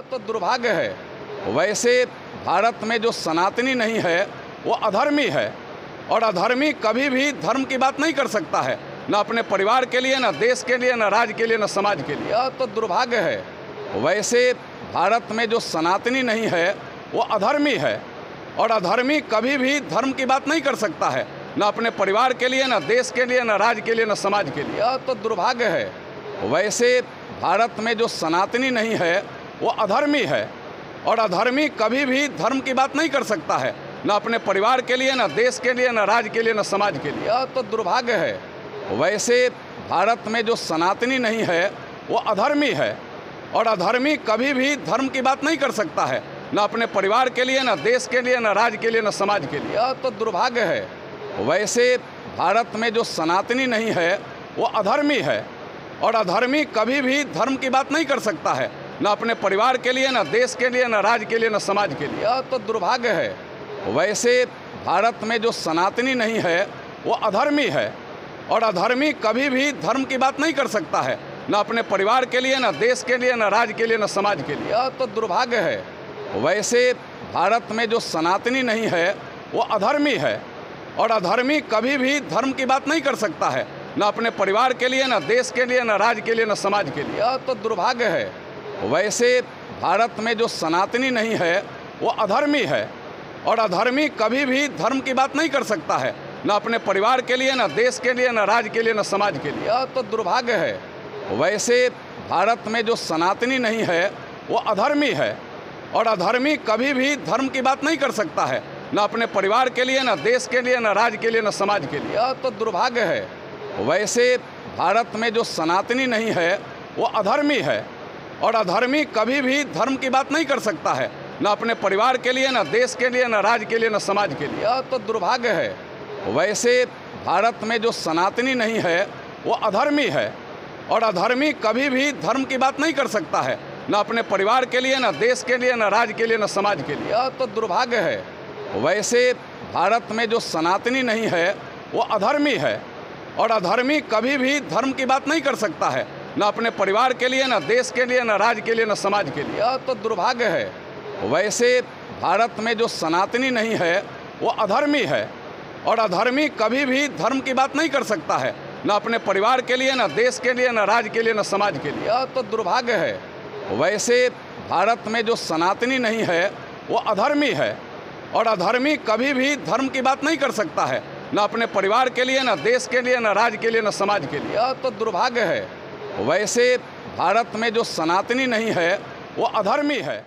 तो दुर्भाग्य है। वैसे भारत में जो सनातनी नहीं है वो अधर्मी है, और अधर्मी कभी भी धर्म की बात नहीं कर सकता है, न अपने परिवार के लिए, न देश के लिए, न राज्य के लिए, न समाज के लिए। तो दुर्भाग्य है। वैसे भारत में जो सनातनी नहीं है वो अधर्मी है, और अधर्मी कभी भी धर्म की बात नहीं कर सकता है, न अपने परिवार के लिए, न देश के लिए, न राज्य के लिए, न समाज के लिए। तो दुर्भाग्य है। वैसे भारत में जो सनातनी नहीं है वो अधर्मी है, और अधर्मी कभी भी धर्म की बात नहीं कर सकता है, न अपने परिवार के लिए, न देश के लिए, न राज्य के लिए, न समाज के लिए। तो दुर्भाग्य है। वैसे भारत में जो सनातनी नहीं है वो अधर्मी है, और अधर्मी कभी भी धर्म की बात नहीं कर सकता है, न अपने परिवार के लिए, न देश के लिए, न राज्य के लिए, न समाज के लिए। तो दुर्भाग्य है। वैसे भारत में जो सनातनी नहीं है वो अधर्मी है, और अधर्मी कभी भी धर्म की बात नहीं कर सकता है, न अपने परिवार के लिए, न देश के लिए, न राज्य के लिए, न समाज के लिए। तो दुर्भाग्य है। वैसे भारत में जो सनातनी नहीं है वो अधर्मी है, और अधर्मी कभी भी धर्म की बात नहीं कर सकता है, न अपने परिवार के लिए, न देश के लिए, न राज्य के लिए, न समाज के लिए। तो दुर्भाग्य है। वैसे भारत में जो सनातनी नहीं है वो अधर्मी है, और अधर्मी कभी भी धर्म की बात नहीं कर सकता है, न अपने परिवार के लिए, न देश के लिए, न राज्य के लिए, न समाज के लिए। तो दुर्भाग्य है। वैसे भारत में जो सनातनी नहीं है वो अधर्मी है, और अधर्मी कभी भी धर्म की बात नहीं कर सकता है, न अपने परिवार के लिए, न देश के लिए, न राज्य के लिए, न समाज के लिए। तो दुर्भाग्य है। वैसे भारत में जो सनातनी नहीं है वो अधर्मी है, और अधर्मी कभी भी धर्म की बात नहीं कर सकता है, न अपने परिवार के लिए, न देश के लिए, न राज्य के लिए, न समाज के लिए। तो दुर्भाग्य है। वैसे भारत में जो सनातनी नहीं है वो अधर्मी है, और अधर्मी कभी भी धर्म की बात नहीं कर सकता है, न अपने परिवार के लिए, न देश के लिए, न राज्य के लिए, न समाज के लिए। तो दुर्भाग्य है। वैसे भारत में जो सनातनी नहीं है वो अधर्मी है, और अधर्मी कभी भी धर्म की बात नहीं कर सकता है, न अपने परिवार के लिए, न देश के लिए, न राज्य के लिए, न समाज के लिए। तो दुर्भाग्य है। वैसे भारत में जो सनातनी नहीं है वो अधर्मी है, और अधर्मी कभी भी धर्म की बात नहीं कर सकता है, न अपने परिवार के लिए, न देश के लिए, न राज्य के लिए, न समाज के लिए। तो दुर्भाग्य है। वैसे भारत में जो सनातनी नहीं है वो अधर्मी है, और अधर्मी कभी भी धर्म की बात नहीं कर सकता है, न अपने परिवार के लिए, न देश के लिए, न राज्य के लिए, न समाज के लिए। तो दुर्भाग्य है। वैसे भारत में जो सनातनी नहीं है वो अधर्मी है, और अधर्मी कभी भी धर्म की बात नहीं कर सकता है, न अपने परिवार के लिए, न देश के लिए, न राज्य के लिए, न समाज के लिए। तो दुर्भाग्य है। वैसे भारत में जो सनातनी नहीं है वो अधर्मी है।